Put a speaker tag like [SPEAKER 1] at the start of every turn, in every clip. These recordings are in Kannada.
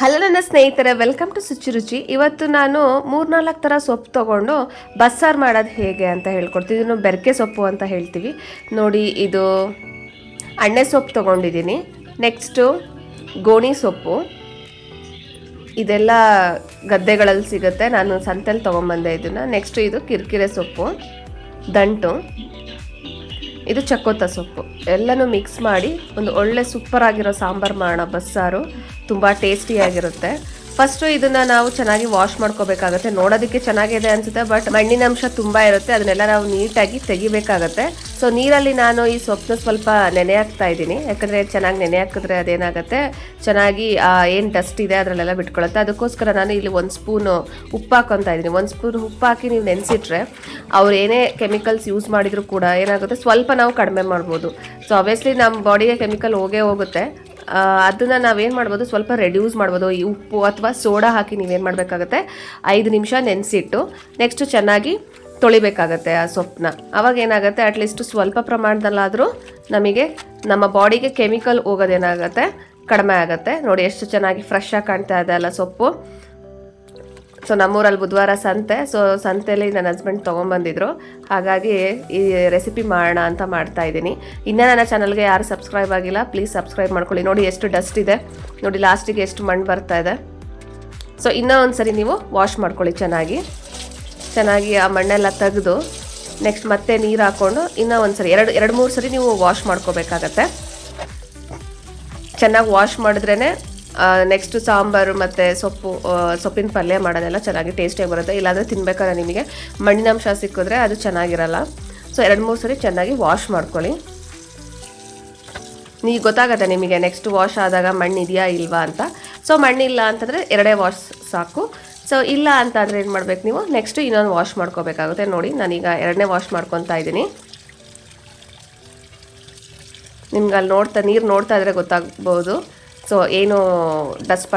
[SPEAKER 1] ಹಲೋ ನನ್ನ ಸ್ನೇಹಿತರೆ, ವೆಲ್ಕಮ್ ಟು ಸುಚಿರುಚಿ. ಇವತ್ತು ನಾನು 3-4 ಥರ ಸೊಪ್ಪು ತೊಗೊಂಡು ಬಸ್ಸಾರು ಮಾಡೋದು ಹೇಗೆ ಅಂತ ಹೇಳ್ಕೊಡ್ತೀನಿ. ಇದನ್ನು ಬೆರಕೆ ಸೊಪ್ಪು ಅಂತ ಹೇಳ್ತೀವಿ ನೋಡಿ. ಇದು ಅಣ್ಣೆ ಸೊಪ್ಪು ತೊಗೊಂಡಿದ್ದೀನಿ. ನೆಕ್ಸ್ಟು ಗೋಣಿ ಸೊಪ್ಪು, ಇದೆಲ್ಲ ಗದ್ದೆಗಳಲ್ಲಿ ಸಿಗುತ್ತೆ, ನಾನು ಸಂತೆಯಲ್ಲಿ ತೊಗೊಂಬಂದೆ ಇದನ್ನು. ನೆಕ್ಸ್ಟು ಇದು ಕಿರಿಕಿರೆ ಸೊಪ್ಪು, ದಂಟು, ಇದು ಚಕ್ಕೋತ ಸೊಪ್ಪು. ಎಲ್ಲನೂ ಮಿಕ್ಸ್ ಮಾಡಿ ಒಂದು ಒಳ್ಳೆ ಸೂಪರ್ ಆಗಿರೋ ಸಾಂಬಾರು ಮಾಡೋಣ. ಬಸ್ಸಾರು ತುಂಬ ಟೇಸ್ಟಿಯಾಗಿರುತ್ತೆ. ಫಸ್ಟು ಇದನ್ನು ನಾವು ಚೆನ್ನಾಗಿ ವಾಶ್ ಮಾಡ್ಕೋಬೇಕಾಗತ್ತೆ. ನೋಡೋದಕ್ಕೆ ಚೆನ್ನಾಗಿದೆ ಅನಿಸುತ್ತೆ, ಬಟ್ ಮಣ್ಣಿನ ಅಂಶ ತುಂಬ ಇರುತ್ತೆ, ಅದನ್ನೆಲ್ಲ ನಾವು ನೀಟಾಗಿ ತೆಗಿಬೇಕಾಗತ್ತೆ. ಸೊ ನೀರಲ್ಲಿ ನಾನು ಈ ಸೊಪ್ಪನ್ನ ಸ್ವಲ್ಪ ನೆನೆ ಹಾಕ್ತಾ ಇದ್ದೀನಿ, ಯಾಕಂದರೆ ಚೆನ್ನಾಗಿ ನೆನೆ ಹಾಕಿದ್ರೆ ಅದೇನಾಗುತ್ತೆ, ಚೆನ್ನಾಗಿ ಏನು ಡಸ್ಟ್ ಇದೆ ಅದರಲ್ಲೆಲ್ಲ ಬಿಟ್ಕೊಳ್ಳುತ್ತೆ. ಅದಕ್ಕೋಸ್ಕರ ನಾನು ಇಲ್ಲಿ 1 ಸ್ಪೂನು ಉಪ್ಪು ಹಾಕೊತಾ ಇದ್ದೀನಿ. 1 ಸ್ಪೂನ್ ಉಪ್ಪು ಹಾಕಿ ನೀವು ನೆನೆಸಿಟ್ರೆ ಅವ್ರು ಏನೇ ಕೆಮಿಕಲ್ಸ್ ಯೂಸ್ ಮಾಡಿದರೂ ಕೂಡ ಏನಾಗುತ್ತೆ, ಸ್ವಲ್ಪ ನಾವು ಕಡಿಮೆ ಮಾಡ್ಬೋದು. ಸೊ ಆಬ್ವಿಯಸ್ಲಿ ನಮ್ಮ ಬಾಡಿಗೆ ಕೆಮಿಕಲ್ ಹೋಗೇ ಹೋಗುತ್ತೆ. ಅದನ್ನು ನಾವೇನು ಮಾಡ್ಬೋದು, ಸ್ವಲ್ಪ ರೆಡ್ಯೂಸ್ ಮಾಡ್ಬೋದು. ಈ ಉಪ್ಪು ಅಥವಾ ಸೋಡಾ ಹಾಕಿ ನೀವೇನು ಮಾಡಬೇಕಾಗತ್ತೆ, 5 ನಿಮಿಷ ನೆನೆಸಿಟ್ಟು ನೆಕ್ಸ್ಟು ಚೆನ್ನಾಗಿ ತೊಳಿಬೇಕಾಗತ್ತೆ ಆ ಸೊಪ್ಪನ್ನ. ಅವಾಗ ಏನಾಗುತ್ತೆ, ಅಟ್ಲೀಸ್ಟ್ ಸ್ವಲ್ಪ ಪ್ರಮಾಣದಲ್ಲಾದರೂ ನಮಗೆ ನಮ್ಮ ಬಾಡಿಗೆ ಕೆಮಿಕಲ್ ಹೋಗೋದೇನಾಗುತ್ತೆ, ಕಡಿಮೆ ಆಗುತ್ತೆ. ನೋಡಿ ಎಷ್ಟು ಚೆನ್ನಾಗಿ ಫ್ರೆಶ್ ಆಗಿ ಕಾಣ್ತಾ ಇದೆ ಅಲ್ಲ ಸೊಪ್ಪು. ಸೊ ನಮ್ಮೂರಲ್ಲಿ ಬುಧವಾರ ಸಂತೆ, ಸೊ ಸಂತೆಯಲ್ಲಿ ನನ್ನ ಹಸ್ಬೆಂಡ್ ತೊಗೊಂಬಂದಿದ್ರು, ಹಾಗಾಗಿ ಈ ರೆಸಿಪಿ ಮಾಡೋಣ ಅಂತ ಮಾಡ್ತಾ ಇದ್ದೀನಿ. ಇನ್ನೂ ನನ್ನ ಚಾನಲ್ಗೆ ಯಾರು ಸಬ್ಸ್ಕ್ರೈಬ್ ಆಗಿಲ್ಲ, ಪ್ಲೀಸ್ ಸಬ್ಸ್ಕ್ರೈಬ್ ಮಾಡ್ಕೊಳ್ಳಿ. ನೋಡಿ ಎಷ್ಟು ಡಸ್ಟ್ ಇದೆ, ನೋಡಿ ಲಾಸ್ಟಿಗೆ ಎಷ್ಟು ಮಣ್ಣು ಬರ್ತಾ ಇದೆ. ಸೊ ಇನ್ನೂ ಒಂದು ಸರಿ ನೀವು ವಾಶ್ ಮಾಡ್ಕೊಳ್ಳಿ ಚೆನ್ನಾಗಿ ಆ ಮಣ್ಣೆಲ್ಲ ತೆಗೆದು ನೆಕ್ಸ್ಟ್ ಮತ್ತೆ ನೀರು ಹಾಕ್ಕೊಂಡು ಇನ್ನೂ ಒಂದು ಸರಿ 2-3 ಸರಿ ನೀವು ವಾಶ್ ಮಾಡ್ಕೋಬೇಕಾಗತ್ತೆ. ಚೆನ್ನಾಗಿ ವಾಶ್ ಮಾಡಿದ್ರೇ ನೆಕ್ಸ್ಟು ಸಾಂಬಾರು ಮತ್ತು ಸೊಪ್ಪಿನ ಪಲ್ಯ ಮಾಡೋದೆಲ್ಲ ಚೆನ್ನಾಗಿ ಟೇಸ್ಟಿಯಾಗಿ ಬರುತ್ತೆ. ಇಲ್ಲಾಂದರೆ ತಿನ್ಬೇಕಾದ್ರೆ ನಿಮಗೆ ಮಣ್ಣಿನಂಶ ಸಿಕ್ಕಿದ್ರೆ ಅದು ಚೆನ್ನಾಗಿರಲ್ಲ. ಸೊ 2-3 ಸರಿ ಚೆನ್ನಾಗಿ ವಾಶ್ ಮಾಡ್ಕೊಳ್ಳಿ. ನೀವು ಗೊತ್ತಾಗುತ್ತೆ ನಿಮಗೆ ನೆಕ್ಸ್ಟ್ ವಾಶ್ ಆದಾಗ ಮಣ್ಣು ಇದೆಯಾ ಇಲ್ವಾ ಅಂತ. ಸೊ ಮಣ್ಣಿಲ್ಲ ಅಂತಂದರೆ 2 ವಾಶ್ ಸಾಕು. ಸೊ ಇಲ್ಲ ಅಂತಂದರೆ ಏನು ಮಾಡಬೇಕು, ನೀವು ನೆಕ್ಸ್ಟು ಇನ್ನೊಂದು ವಾಶ್ ಮಾಡ್ಕೋಬೇಕಾಗುತ್ತೆ. ನೋಡಿ ನಾನೀಗ 2ನೇ ವಾಶ್ ಮಾಡ್ಕೊತಾ ಇದ್ದೀನಿ. ನಿಮ್ಗೆ ಅಲ್ಲಿ ನೀರು ನೋಡ್ತಾ ಇದ್ರೆ ಗೊತ್ತಾಗ್ಬೋದು. ಸೊ ಏನು ಡಸ್ಟ್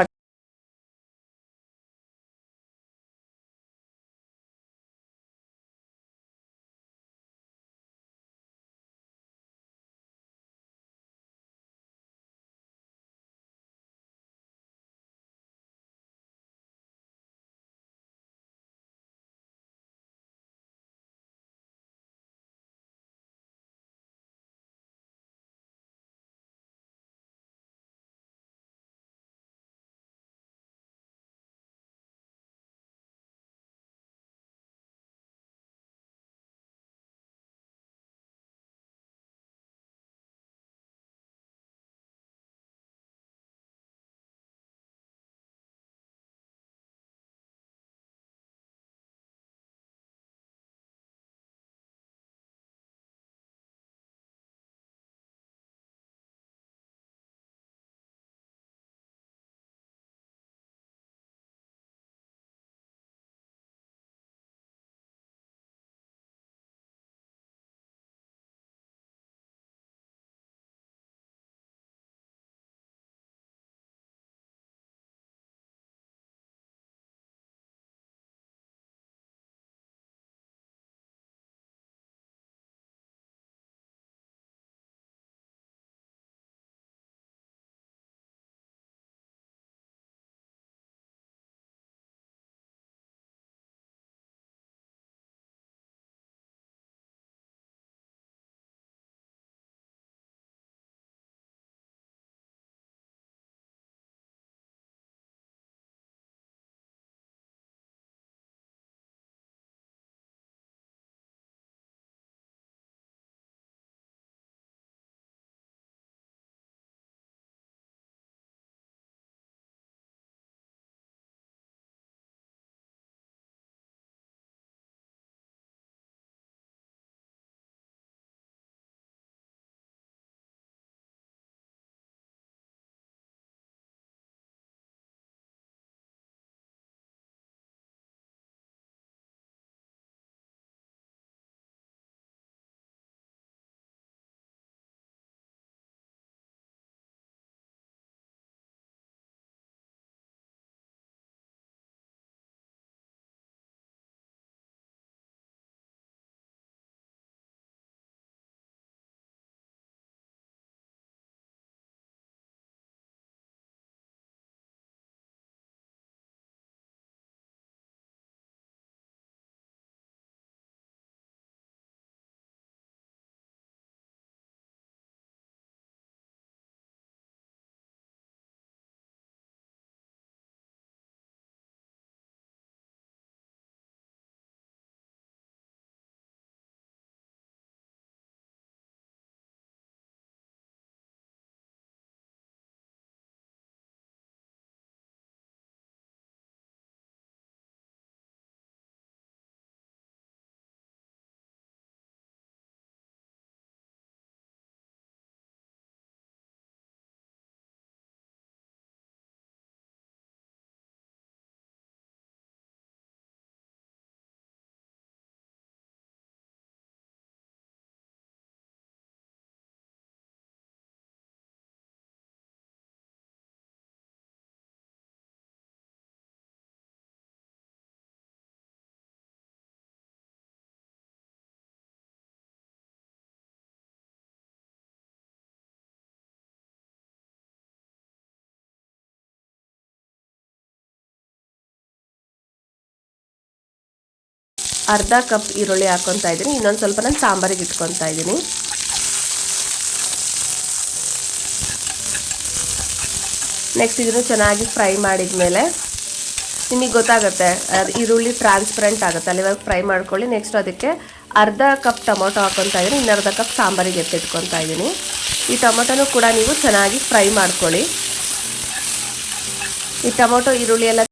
[SPEAKER 1] ಅರ್ಧ ಕಪ್ ಈರುಳ್ಳಿ ಹಾಕ್ಕೊತಾ ಇದ್ದೀನಿ. ಇನ್ನೊಂದು ಸ್ವಲ್ಪ ನಾನು ಸಾಂಬಾರಿಗೆ ಇಟ್ಕೊತಾ ಇದ್ದೀನಿ. ನೆಕ್ಸ್ಟ್ ಇದನ್ನು ಚೆನ್ನಾಗಿ ಫ್ರೈ ಮಾಡಿದ ಮೇಲೆ ನಿಮಗೆ ಗೊತ್ತಾಗುತ್ತೆ ಈರುಳ್ಳಿ ಟ್ರಾನ್ಸ್ಪರೆಂಟ್ ಆಗುತ್ತೆ, ಅಲ್ಲಿವಾಗ ಫ್ರೈ ಮಾಡ್ಕೊಳ್ಳಿ. ನೆಕ್ಸ್ಟ್ ಅದಕ್ಕೆ ಅರ್ಧ ಕಪ್ ಟೊಮೊಟೊ ಹಾಕ್ಕೊತಾ ಇದ್ದೀನಿ, ಇನ್ನರ್ಧ ಕಪ್ ಸಾಂಬಾರಿಗೆ ಎತ್ತಿಟ್ಕೊತಾ ಇದ್ದೀನಿ. ಈ ಟೊಮೊಟೊನೂ ಕೂಡ ನೀವು ಚೆನ್ನಾಗಿ ಫ್ರೈ ಮಾಡ್ಕೊಳ್ಳಿ. ಈ ಟೊಮೊಟೊ ಈರುಳ್ಳಿ ಎಲ್ಲ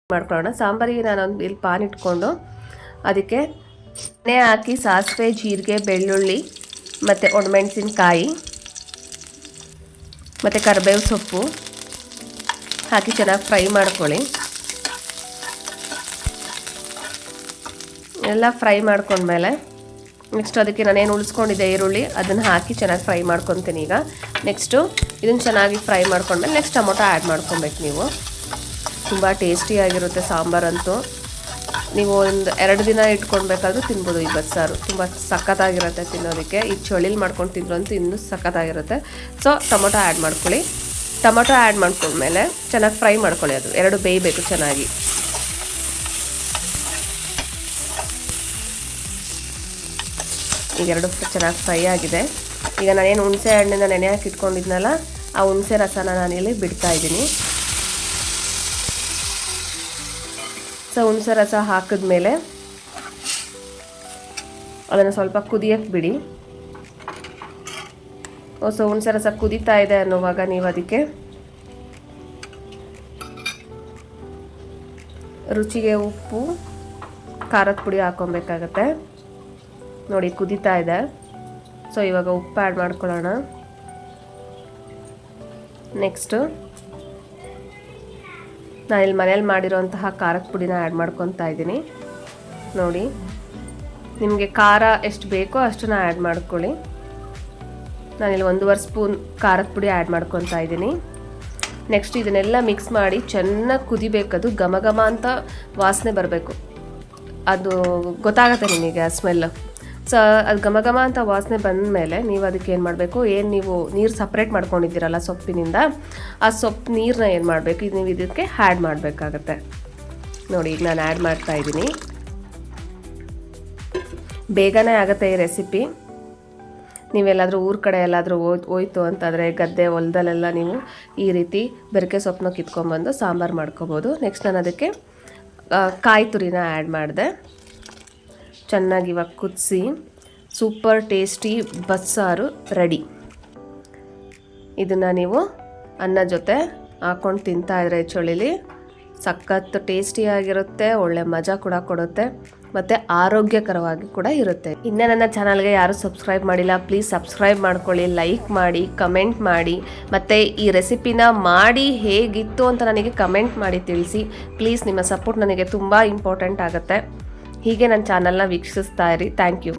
[SPEAKER 1] ಮಾಡ್ಕೊಳ್ಳೋಣ. ಸಾಂಬಾರಿಗೆ ನಾನೊಂದು ಇಲ್ಲಿ ಪಾನ್ ಇಟ್ಕೊಂಡು ಅದಕ್ಕೆ ಎಣ್ಣೆ ಹಾಕಿ ಸಾಸಿವೆ, ಜೀರಿಗೆ, ಬೆಳ್ಳುಳ್ಳಿ ಮತ್ತು ಒಣಮೆಣಸಿನ್ಕಾಯಿ ಮತ್ತು ಕರಿಬೇವು ಸೊಪ್ಪು ಹಾಕಿ ಚೆನ್ನಾಗಿ ಫ್ರೈ ಮಾಡ್ಕೊಳ್ಳಿ. ಎಲ್ಲ ಫ್ರೈ ಮಾಡ್ಕೊಂಡ್ಮೇಲೆ ನೆಕ್ಸ್ಟ್ ಅದಕ್ಕೆ ನಾನೇನು ಉಳಿಸ್ಕೊಂಡಿದ್ದೆ ಈರುಳ್ಳಿ ಅದನ್ನು ಹಾಕಿ ಚೆನ್ನಾಗಿ ಫ್ರೈ ಮಾಡ್ಕೊತೀನಿ. ಈಗ ನೆಕ್ಸ್ಟು ಇದನ್ನು ಚೆನ್ನಾಗಿ ಫ್ರೈ ಮಾಡ್ಕೊಂಡ್ಮೇಲೆ ನೆಕ್ಸ್ಟ್ ಟೊಮೊಟೊ ಆ್ಯಡ್ ಮಾಡ್ಕೊಬೇಕು. ನೀವು ತುಂಬ ಟೇಸ್ಟಿಯಾಗಿರುತ್ತೆ ಸಾಂಬಾರಂತೂ. ನೀವು ಒಂದು 2 ದಿನ ಇಟ್ಕೊಳ್ಬೇಕಾದ್ರೂ ತಿನ್ಬೋದು. ಈ ಬಸ್ಸಾರು ತುಂಬ ಸಖತ್ತಾಗಿರುತ್ತೆ ತಿನ್ನೋದಕ್ಕೆ. ಈ ಚಳಿಲಿ ಮಾಡ್ಕೊಂಡು ತಿಂದ್ರಂತೂ ಇನ್ನೂ ಸಖತ್ತಾಗಿರುತ್ತೆ. ಸೊ ಟೊಮೊಟೊ ಆ್ಯಡ್ ಮಾಡ್ಕೊಳ್ಳಿ. ಟೊಮೊಟೊ ಆ್ಯಡ್ ಮಾಡ್ಕೊಂಡ್ಮೇಲೆ ಚೆನ್ನಾಗಿ ಫ್ರೈ ಮಾಡ್ಕೊಳ್ಳಿ. ಅದು 2 ಬೇಯಬೇಕು ಚೆನ್ನಾಗಿ. ಈಗ 2 ಚೆನ್ನಾಗಿ ಫ್ರೈ ಆಗಿದೆ. ಈಗ ನಾನೇನು ಹುಣಸೆ ಹಣ್ಣಿಂದ ನೆನೆ ಹಾಕಿ ಇಟ್ಕೊಂಡಿದ್ನಲ್ಲ ಆ ಹುಣಸೆ ರಸನ ನಾನಿಲ್ಲಿ ಬಿಡ್ತಾ ಇದ್ದೀನಿ. ಸೊ ಹುಣಸೆ ರಸ ಹಾಕಿದ್ಮೇಲೆ ಅದನ್ನು ಸ್ವಲ್ಪ ಕುದಿಯಕ್ಕೆ ಬಿಡಿ. ಸೊ ಹುಣಸೆ ರಸ ಕುದೀತಾ ಇದೆ ಅನ್ನುವಾಗ ನೀವು ಅದಕ್ಕೆ ರುಚಿಗೆ ಉಪ್ಪು, ಖಾರದ ಪುಡಿ ಹಾಕ್ಕೊಬೇಕಾಗತ್ತೆ. ನೋಡಿ ಕುದೀತಾ ಇದೆ. ಸೊ ಇವಾಗ ಉಪ್ಪು ಆ್ಯಡ್ ಮಾಡ್ಕೊಳ್ಳೋಣ. ನೆಕ್ಸ್ಟು ನಾನಿಲ್ಲಿ ಮನೇಲಿ ಮಾಡಿರೋಂತಹ ಖಾರದ ಪುಡಿನ ಆ್ಯಡ್ ಮಾಡ್ಕೊತಾ ಇದ್ದೀನಿ. ನೋಡಿ ನಿಮಗೆ ಖಾರ ಎಷ್ಟು ಬೇಕೋ ಅಷ್ಟನ್ನು ಆ್ಯಡ್ ಮಾಡ್ಕೊಳ್ಳಿ. ನಾನಿಲ್ಲಿ 1.5 ಸ್ಪೂನ್ ಖಾರದ ಪುಡಿ ಆ್ಯಡ್ ಮಾಡ್ಕೊತಾ ಇದ್ದೀನಿ. ನೆಕ್ಸ್ಟ್ ಇದನ್ನೆಲ್ಲ ಮಿಕ್ಸ್ ಮಾಡಿ ಚೆನ್ನಾಗಿ ಕುದಿಬೇಕದು. ಘಮ ಘಮ ಅಂತ ವಾಸನೆ ಬರಬೇಕು. ಅದು ಗೊತ್ತಾಗುತ್ತೆ ನಿಮಗೆ ಆ ಸ್ಮೆಲ್ಲು. ಸೊ ಅದು ಘಮ ಘಮ ಅಂತ ವಾಸನೆ ಬಂದಮೇಲೆ ನೀವು ಅದಕ್ಕೆ ಏನು ಮಾಡಬೇಕು, ಏನು ನೀವು ನೀರು ಸಪ್ರೇಟ್ ಮಾಡ್ಕೊಂಡಿದ್ದೀರಲ್ಲ ಸೊಪ್ಪಿನಿಂದ, ಆ ಸೊಪ್ಪು ನೀರನ್ನ ಏನು ಮಾಡಬೇಕು, ಇದು ನೀವು ಇದಕ್ಕೆ ಆ್ಯಡ್ ಮಾಡಬೇಕಾಗತ್ತೆ. ನೋಡಿ ಈಗ ನಾನು ಆ್ಯಡ್ ಮಾಡ್ತಾ ಇದ್ದೀನಿ. ಬೇಗನೆ ಆಗುತ್ತೆ ಈ ರೆಸಿಪಿ. ನೀವೆಲ್ಲಾದರೂ ಊರ ಕಡೆ ಎಲ್ಲಾದರೂ ಹೋಯ್ತು ಅಂತಂದರೆ ಗದ್ದೆ ಹೊಲದಲ್ಲೆಲ್ಲ ನೀವು ಈ ರೀತಿ ಬೆರಕೆ ಸೊಪ್ಪನ್ನ ಕಿತ್ಕೊಂಡ್ಬಂದು ಸಾಂಬಾರು ಮಾಡ್ಕೊಬೋದು. ನೆಕ್ಸ್ಟ್ ನಾನು ಅದಕ್ಕೆ ಕಾಯಿ ತುರಿನ ಆ್ಯಡ್ ಮಾಡಿದೆ. ಚೆನ್ನಾಗಿ ಇವಾಗ ಕುದಿಸಿ ಸೂಪರ್ ಟೇಸ್ಟಿ ಬಸ್ಸಾರು ರೆಡಿ. ಇದನ್ನು ನೀವು ಅನ್ನ ಜೊತೆ ಹಾಕ್ಕೊಂಡು ತಿಂತಾಯಿದ್ರೆ ಚಳಿಲಿ ಸಖತ್ ಟೇಸ್ಟಿಯಾಗಿರುತ್ತೆ, ಒಳ್ಳೆ ಮಜಾ ಕೂಡ ಕೊಡುತ್ತೆ ಮತ್ತು ಆರೋಗ್ಯಕರವಾಗಿ ಕೂಡ ಇರುತ್ತೆ. ಇನ್ನೂ ನನ್ನ ಚಾನಲ್ಗೆ ಯಾರು ಸಬ್ಸ್ಕ್ರೈಬ್ ಮಾಡಿಲ್ಲ, ಪ್ಲೀಸ್ ಸಬ್ಸ್ಕ್ರೈಬ್ ಮಾಡ್ಕೊಳ್ಳಿ, ಲೈಕ್ ಮಾಡಿ, ಕಮೆಂಟ್ ಮಾಡಿ, ಮತ್ತು ಈ ರೆಸಿಪಿನ ಮಾಡಿ ಹೇಗಿತ್ತು ಅಂತ ನನಗೆ ಕಮೆಂಟ್ ಮಾಡಿ ತಿಳಿಸಿ. ಪ್ಲೀಸ್ ನಿಮ್ಮ ಸಪೋರ್ಟ್ ನನಗೆ ತುಂಬ ಇಂಪಾರ್ಟೆಂಟ್ ಆಗುತ್ತೆ. ಹೀಗೆ ನನ್ನ ಚಾನಲ್ನ ವೀಕ್ಷಿಸ್ತಾ ಇರಿ. Thank you.